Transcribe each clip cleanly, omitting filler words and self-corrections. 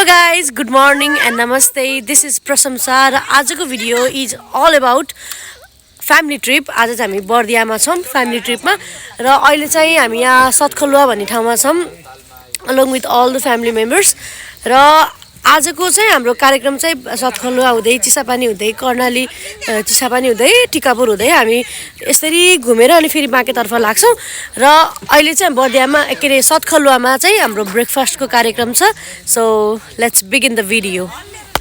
Hello guys, good morning and namaste. This is Prashansa र आजको video is all about family trip. आज चाहिँ हामी बर्दियामा छौँ फ्यामिली ट्रिपमा र अहिले चाहिँ हामी यहाँ सतखलुवा भन्ने ठाउँमा छौँ along with all the family members. र आजको चाहिँ हाम्रो कार्यक्रम चाहिँ सतखलुवा हुँदै चिसापानी हुँदै कर्णाली चिसापानी हुँदै टिकापुर हुँदै हामी यसरी घुमेर अनि फेरि बाँकेतर्फ लाग्छौँ र अहिले चाहिँ बर्दियामा के अरे सतखलुवामा चाहिँ हाम्रो ब्रेकफास्टको कार्यक्रम छ. So let's begin the video.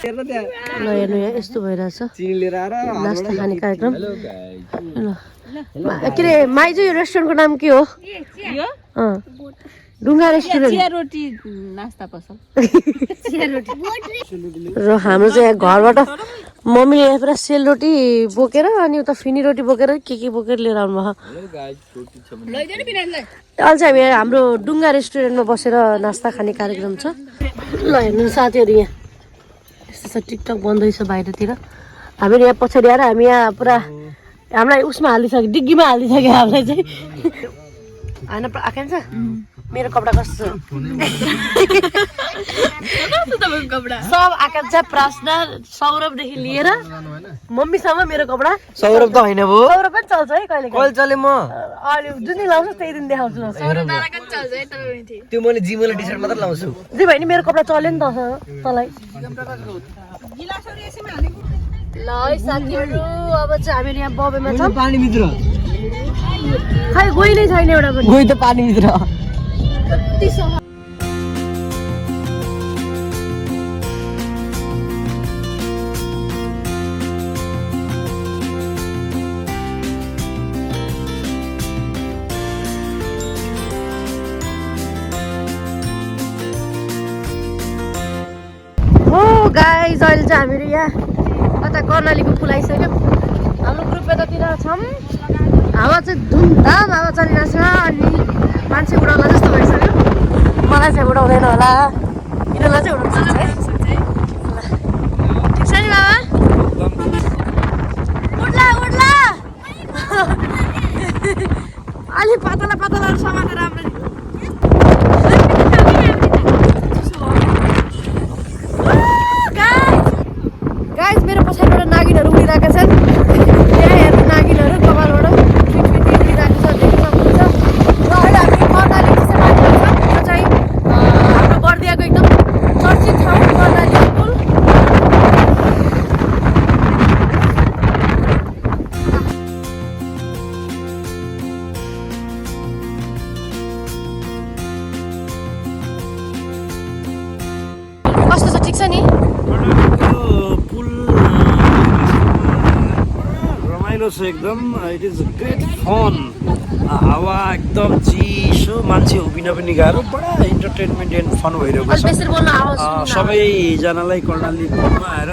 ल हेर्नु यहाँ यस्तो भइरहेछ नास्ता खाने कार्यक्रम. के अरे माइजू यो रेस्टुरेन्टको नाम के हो? ढुङ्गा रेस्टुरेन्ट. चिया रोटी नास्ता पसल. र हाम्रो चाहिँ घरबाट मम्मीले यहाँ पुरा सेलरोटी बोकेर अनि उता फिनी रोटी बोकेर के बोकेर लिएर आउनुभयो. अहिले चाहिँ हामी हाम्रो ढुङ्गा रेस्टुरेन्टमा बसेर नास्ता खाने कार्यक्रम छ. ल हेर्नु साथीहरू यहाँ यस्तो छ टिकटक बन्दैछ बाहिरतिर. हामीहरू यहाँ पछाडि आएर हामी यहाँ पुरा हामीलाई उसमा हालिसक्यो डिग्गीमा हालिसक्यो हामीलाई चाहिँ होइन आकाङ्क्षा. मेरो कपडा कस्तो छ? सब आकाङ्क्षा प्रार्थना सौरभदेखि लिएर मम्मीसम्म मेरो कपडा. सौरभ त होइन भो, सौरभ पनि चल्छ है कहिले कहिले चले म अहिले जुन दिन लाउँछु त्यही दिन देखाउँछु. त्यो मैले जिमले टी सर्ट मात्र लाउँछु. जे भयो नि मेरो कपडा चल्यो नि त तँलाई. ल है साथीहरू अब चाहिँ हामीहरू यहाँ बबेमा छौँ. पानी भित्र खै गइ नै छैन एउटा पनि. गइ त पानी भित्र. हो गाइज अहिले चाहिँ हामीहरू यहाँ कता कर्णालीको पुल आइसक्यौँ. हाम्रो ग्रुप यतातिर छौँ. हावा चाहिँ धुमधाम हावा चलिरहेछ अनि मान्छे उडाउला जस्तो भइसक्यो. मलाई चाहिँ उडाउँदैन होला, यिनीहरूलाई चाहिँ उडाउँछ है. ठिक छ नि बाबा? उड्ला उड्ला अलि पातला पातला समातेर राम्रो. गाइज मेरो पछाडिबाट नागिनहरू उडिरहेका छन्. यहाँ हेर्नु नागिनहरू कपालबाट फिटफिटी उडिरहेको छ देख्न सक्नुहुन्छ. र अहिले हामी कर्णाली चिसापानीमा छौँ. यो चाहिँ हाम्रो बर्दियाको एकदम चर्चित ठाउँ कर्णाली पुल. कस्तो छ? ठिक छ नि? एकदम इट इज ग्रेट फन. हावा एकदम चिसो, मान्छे उभिन पनि गाह्रो. बडा इन्टरटेनमेन्ट एन्ड फन भइरहेको छ. सबैजनालाई कर्णाली पुलमा आएर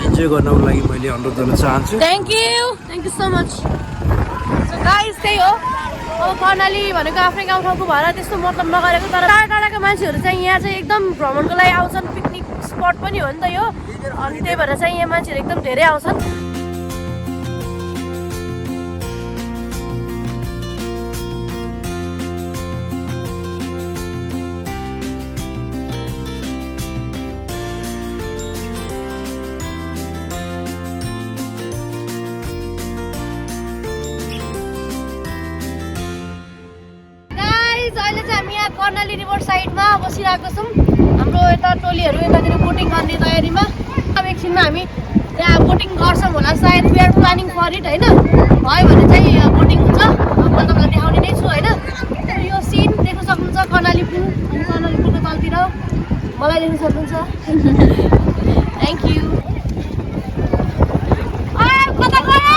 इन्जोय गर्नको लागि मैले अनुरोध गर्न चाहन्छु. Thank you so much. So guys त्यही हो, अब कर्णाली भनेको आफ्नै गाउँठाउँको भएर त्यस्तो मतलब नगरेको. तर टाढा टाढाका मान्छेहरू चाहिँ यहाँ चाहिँ एकदम भ्रमणको लागि आउँछन्. पिकनिक स्पट पनि हो नि त यो. अनि त्यही भएर चाहिँ यहाँ मान्छेहरू एकदम धेरै आउँछन्. अहिले चाहिँ हामी यहाँ कर्णाली रिभर साइडमा बसिरहेको छौँ. हाम्रो यता टोलीहरू यतातिर बोटिङ गर्ने तयारीमा. अब एकछिनमा हामी त्यहाँ बोटिङ गर्छौँ होला सायद. We are planning for it होइन. भयो भने चाहिँ बोटिङ हुन्छ. म तपाईँलाई देखाउने नै छु होइन. यो सिन देख्न सक्नुहुन्छ कर्णाली पुल. अनि कर्णाली पुलको तलतिर मलाई देख्न सक्नुहुन्छ. Thank you. कता गयो?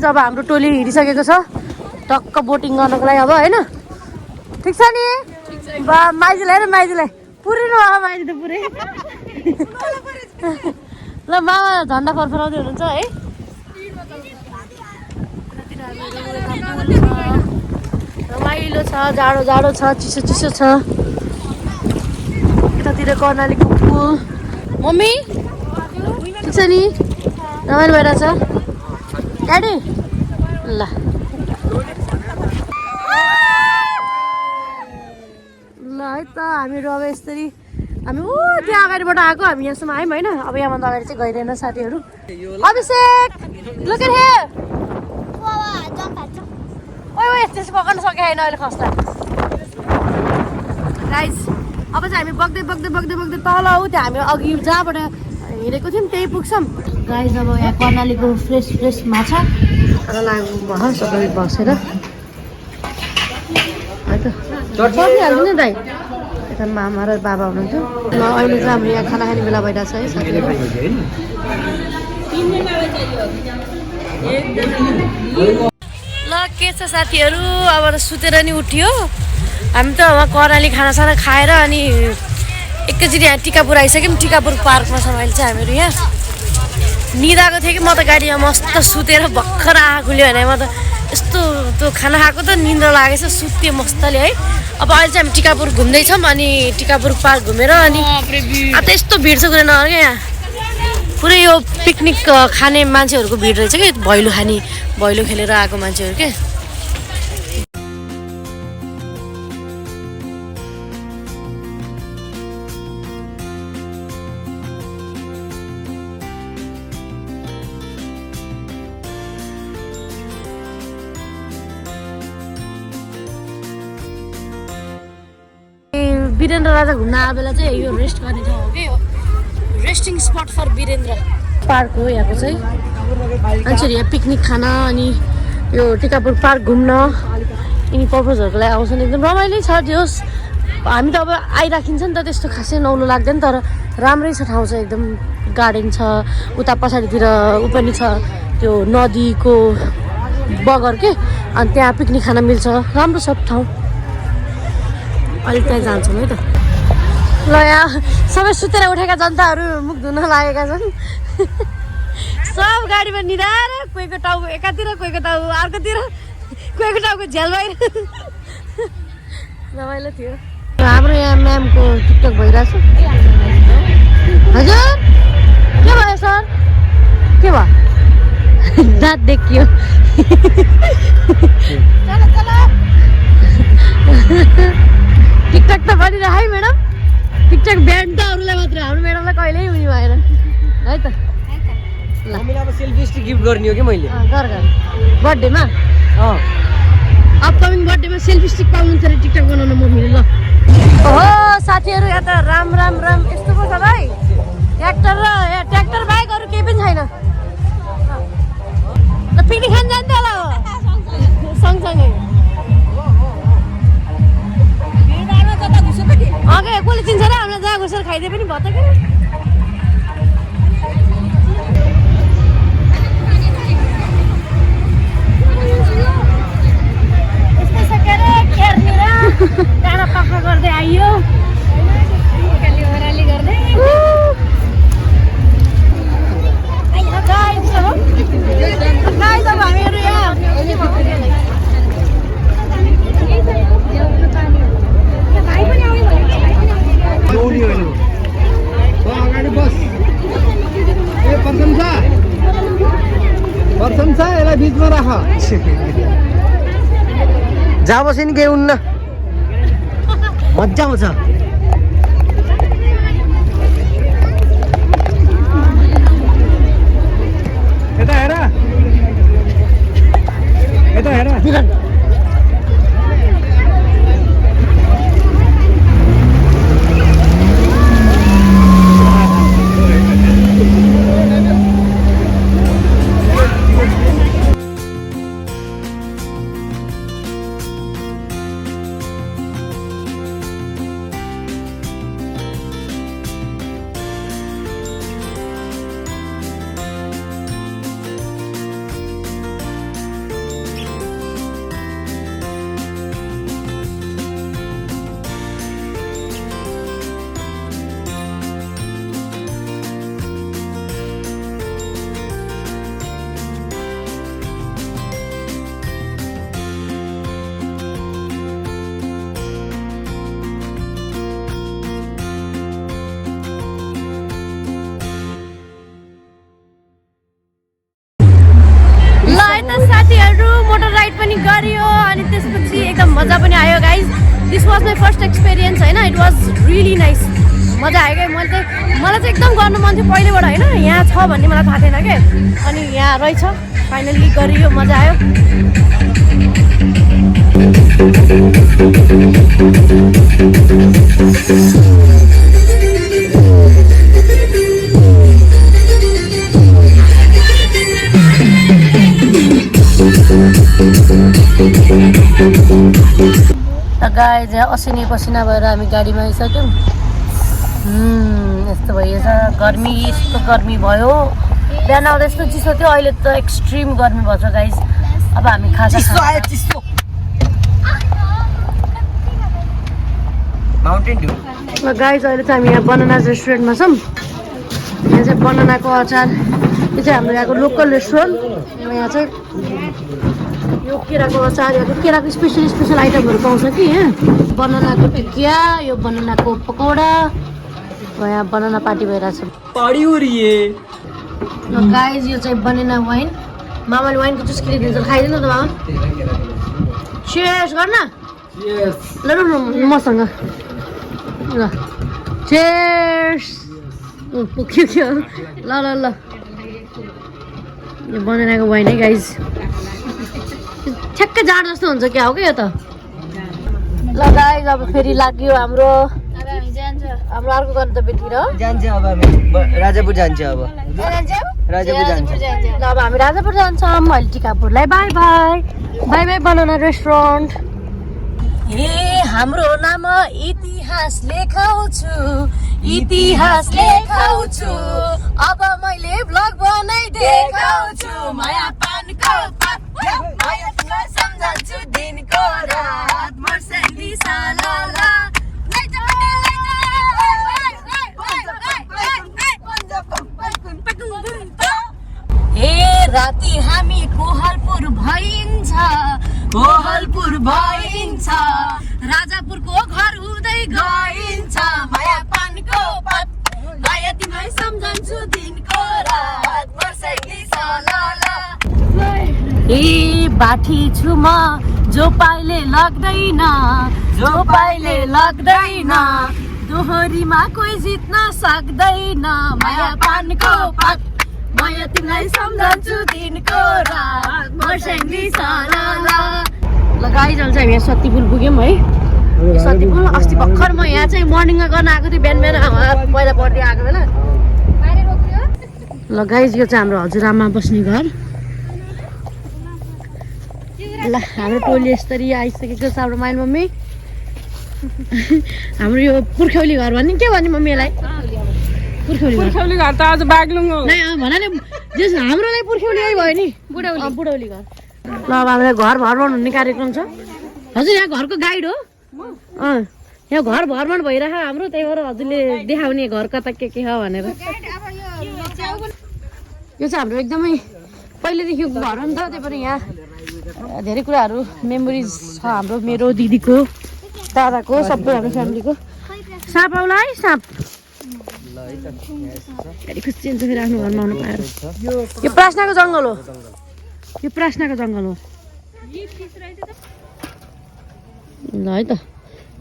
अब हाम्रो टोली हिँडिसकेको छ टक्क बोटिङ गर्नको लागि अब होइन. ठिक छ नि? बा माइजूलाई र माइजूलाई पुरिनु भयो. माइजू त पुरै. ल मामा झन्डा फरफराउँदै हुनुहुन्छ है. रमाइलो छ, जाडो जाडो छ, चिसो चिसो छ. यतातिर कर्णालीको पुल. मम्मी ठिक छ नि? रमाइलो भइरहेछ. ड्याडी ल हामीहरू अब यसरी हामी त्यहाँ अगाडिबाट आएको हामी यहाँसम्म आयौँ होइन अब यहाँभन्दा अगाडि चाहिँ गइरहेन साथीहरू अभिषेक look at here ओइ त्यसो पकाउन सके होइन अहिले खस्दा गाइज अब चाहिँ हामी बग्दै बग्दै बग्दै बग्दै तल हो त्यहाँ हामी अघि जहाँबाट हिँडेको थियौँ त्यही पुग्छौँ गाइज अब यहाँ कर्णालीको फ्रेस फ्रेस माछा लाग्नु भयो सबै बसेर है त चट्निहाल्नु नि दाइ यता मामा र बाबा हुनुहुन्थ्यो ल अहिले चाहिँ हाम्रो यहाँ खाना खाने बेला भइरहेको छ है साथीहरू ल के छ साथीहरू अब सुतेर नि उठ्यो हामी त अब कर्णाली खानासाना खाएर अनि एकैचोटि यहाँ टिकापुर आइसक्यौँ टिकापुर पार्कमा छौँ अहिले चाहिँ हामीहरू यहाँ निद आएको थियो कि म त गाडीमा मस्त सुतेर भर्खर आँखा खुल्यो भने म त यस्तो त्यो खाना खाएको त निन्द्रा लागेछ सुत्यो मस्तले है अब अहिले चाहिँ हामी टिकापुर घुम्दैछौँ अनि टिकापुर पार्क घुमेर अनि अब त यस्तो भिड छ कुरा नगर क्या यहाँ पुरै यो पिकनिक खाने मान्छेहरूको भिड रहेछ कि भैलो खाने भैलो खेलेर आएको मान्छेहरू के वीरेन्द्र राजा घुम्न आए बेला चाहिँ यो रेस्ट गर्ने ठाउँ हो कि resting spot for Birendra Park हो यहाँको चाहिँ मान्छेहरू यहाँ पिकनिक खान अनि यो टिकापुर पार्क घुम्न यिनी पर्पजहरूको लागि आउँछन् एकदम रमाइलो छ जोस् हामी त अब आइराखिन्छ नि त त्यस्तो खासै नौलो लाग्दैन तर राम्रै छ ठाउँ चाहिँ एकदम गार्डन छ उता पछाडितिर ऊ पनि छ त्यो नदीको बगर के अनि त्यहाँ पिकनिक खान मिल्छ राम्रो छ ठाउँ अहिले त्यहाँ जान्छौँ है त ल यहाँ सबै सुतेर उठेका जनताहरू मुख धुन लागेका छन् सब गाडीमा निधाएर कोहीको टाउको एकातिर कोहीको टाउको अर्कोतिर कोहीको टाउको झ्याल बाहिर रमाइलो थियो हाम्रो यहाँ म्यामको टिकटक भइरहेछ हजुर के भयो सर के भयो दाँत देखियो टिकटक त गरिरह है म्याडम टिकटक ब्यान्ड त अरूलाई मात्रै हाम्रो म्याडमलाई कहिल्यै उनी भएन है त ल हामीले अब सेल्फी स्टिक गिफ्ट गर्ने हो कि मैले गर बर्थडेमा अपकमिङ बर्थडेमा सेल्फी स्टिक पाउनुहुन्छ अरे टिकटक बनाउन मम्मीले ल ओहो साथीहरू यहाँ त राम राम राम यस्तो पो छ भाइ ट्र्याक्टर बाहेक अरू केही पनि छैन पिकनिक खान जान्छ होला हो सँगसँगै अघि कसले चिन्छ र हामीलाई जहाँ घुसेर खाइदिए पनि भयो त के यस्तै छ के अरे केर्नेर डाँडा पक्का गर्दै आइयो ओह्राली गर्दै अब हामीहरू यहाँ अगाडि बस ए प्रशंसा यसलाई बिचमा राख जहाँ बस्यो नि केही हुन्न मजा आउँछ यता हेर यता हेर पनि गरियो अनि त्यसपछि एकदम मजा पनि आयो guys this was my first experience होइन इट वाज रियली नाइस मजा आयो क्या मलाई चाहिँ एकदम गर्नु मन थियो पहिलेबाट होइन यहाँ छ भन्ने मलाई थाहा थिएन क्या अनि यहाँ रहेछ फाइनल्ली गरियो मजा आयो गाइज असिनी पसिना भएर हामी गाडीमा आइसक्यौँ यस्तो भइएछ गर्मी यस्तो गर्मी भयो बिहान आउँदा यस्तो चिसो थियो अहिले त एक्सट्रिम गर्मी भएछ गाइज अब हामी खाजा गाइज अहिले चाहिँ हामी यहाँ बनानाज रेस्टुरेन्टमा छौँ यहाँ चाहिँ बनानाको अचार यो चाहिँ हाम्रो यहाँको लोकल रेस्टुरेन्ट यहाँ चाहिँ यो केराको अचार या केराको स्पेसल आइटमहरू पाउँछ कि यहाँ बनानाको टिकिया यो बनानाको पकौडा यहाँ बनाना पार्टी भइरहेछ गाइज यो चाहिँ बनाना वाइन मामाले वाइनको जुस किनिदिन्छ खाइदिनु त मामा सेयर्स गर्न ल ल मसँग ल चेयर्स के ल ल ल यो बनानाको वाइन है गाइज ठ्याक्कै जाड जस्तो हुन्छ क्या हो क्या यो त ल गाइज अब फेरि लाग्यो हाम्रो अर्को गन्तव्यतिर जान्छ अब हामी राजापुर जान्छ अब राजापुर जान्छ ल अब हामी राजापुर जान्छौँ अहिले टिकापुरलाई bye bye bye bye banana restaurant ए हाम्रो नाम इतिहास लेखाउँछु अब मैले ब्लग बनाइ देखाउँछु माया पानको पात माया तिमीलाई सम्झन्छु दिनको रात मर्सेली सालाला ए राति हामी कोहलपुर भइन्छ राजापुरको घर हुँदै गइन्छ माया पानको पात माया तिमीलाई सम्झन्छु दिनको रात मर्सेली सालाला ए बाठी छु म जो पाइले लाग्दैन दोहोरीमा कोही जित्न सक्दैन माया पानको पात माया तिमीलाई सम्झन्छु दिनको रात मर्सेली सालाला ल गाइज अहिले चाहिँ हामी यहाँ सत्तीपुल पुग्यौँ है सत्तीपुल अस्ति भर्खर म यहाँ चाहिँ मर्निङमा गर्न आएको थिएँ बिहान पहिला बर्दिया आएको बेला ल गाइज यो चाहिँ हाम्रो हजुरआमा बस्ने घर ल हाम्रो टोली यसरी आइसकेको छ हाम्रो माइल मम्मी हाम्रो यो पुर्ख्यौली घर भन्ने के भन्ने मम्मीलाई पुर्ख्यौली घर त आज बाग्लुङ हो नै भन नि जस हाम्रोलाई पुर्ख्यौली भयो नि बुढौली घर ल अब हामीलाई घर भ्रमण हुने कार्यक्रम छ हजुर यहाँ घरको गाइड हो यहाँ घर भ्रमण भइरह हाम्रो त्यही भएर हजुरले देखाउने घर कता के छ भनेर यो चाहिँ हाम्रो एकदमै पहिलेदेखिको घर हो नि त त्यही भएर यहाँ धेरै कुराहरू मेमोरिज छ हाम्रो मेरो दिदीको दादाको सबै हाम्रो फ्यामिलीको साँप आउला है साँप खुसी हुन्छ फेरि आफ्नो घरमा आउनु पाएर यो प्रार्थनाको जङ्गल हो ल है त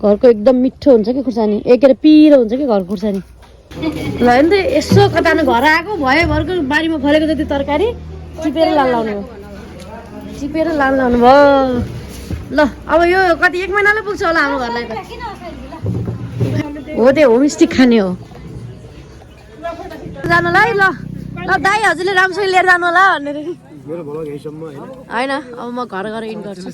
घरको एकदम मिठो हुन्छ कि खुर्सानी एकेर पिरो हुन्छ कि घरको खुर्सानी ल होइन त यसो कता घर आएको भयो घरको बारीमा फलेको जति तरकारी चिपेर लाउनु भयो ल अब यो कति 1 महिनाले पुग्छ होला हाम्रो घरलाई त हो त्यो होमस्टे खाने हो जानु होला है ल दाइ हजुरले राम्रोसँग लिएर जानु होला भनेर होइन अब म घर इन गर्छु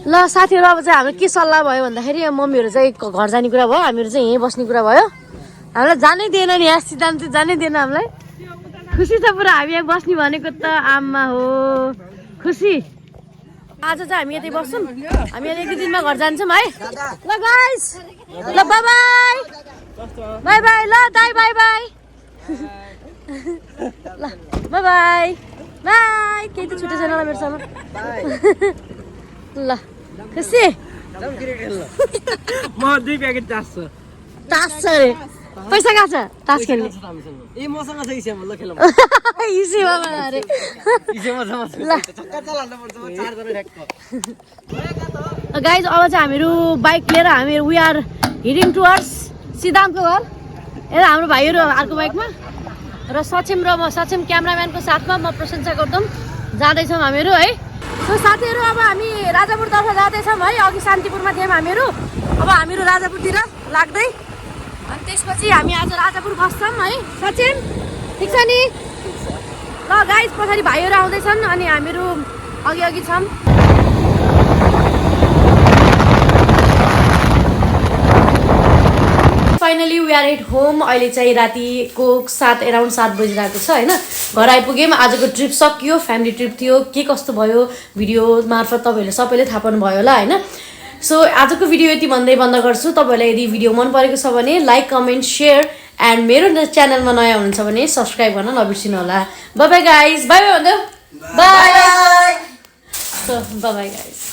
ल साथीहरू अब चाहिँ हाम्रो के सल्लाह भयो भन्दाखेरि मम्मीहरू चाहिँ घर जाने कुरा भयो हामीहरू चाहिँ यहीँ बस्ने कुरा भयो हामीलाई जानै दिएन नि यहाँ सिद्धान्त चाहिँ जानै दिएन हामीलाई खुसी छ पुरा हामी यहाँ बस्ने भनेको त आमा हो खुसी आज चाहिँ हामी यतै बस्छौँ हामी यहाँ 1-2 दिनमा घर जान्छौँ है ल गाइस ल बाई बाई ल दाइ बाई बाई ल बाई केही त छुट्टै छैन ल मेरोसँग ल खुसी म 2 प्याकेट टास्छ अरे पैसा कहाँ छ तास खेल्ने ए मसँग छ इसेमा ल खेलौँ इसेमा अरे इसेमा छ छक्का चलाउनु पर्छ म चार्जर ठ्याक्क गाइज अब चाहिँ हामीहरू बाइक लिएर हामीहरू वी आर हिडिङ टुवर्ड्स सिद्धान्तको घर हेर हाम्रो भाइहरू अर्को बाइकमा र सक्षम र म सक्षम क्यामराम्यानको साथमा म प्रशंसा गौतम जाँदैछौँ हामीहरू है सो साथीहरू अब हामी राजापुरतर्फ जाँदैछौँ है अघि शान्तिपुरमा थियौँ हामीहरू अब हामीहरू राजापुरतिर लाग्दै अनि त्यसपछि हामी आज राजापुर बस्छौँ है सक्षम ठिक छ नि ल गाइज पछाडि भाइहरू आउँदैछन् अनि हामीहरू अघि अघि छौँ finally we are at home अहिले चाहिँ रातिको अराउन्ड 7 बजिरहेको छ होइन घर आइपुग्यौँ आजको ट्रिप सकियो फ्यामिली ट्रिप थियो के कस्तो भयो भिडियो मार्फत तपाईँहरूले सबैले थाहा पाउनुभयो होला होइन सो आजको भिडियो यति भन्दै बन्द गर्छु तपाईँहरूलाई यदि भिडियो मन परेको छ भने लाइक कमेन्ट सेयर एन्ड मेरो च्यानलमा नयाँ हुनुहुन्छ भने सब्सक्राइब गर्न नबिर्सिनु होला bye bye guys bye bye भन्दा bye so bye bye guys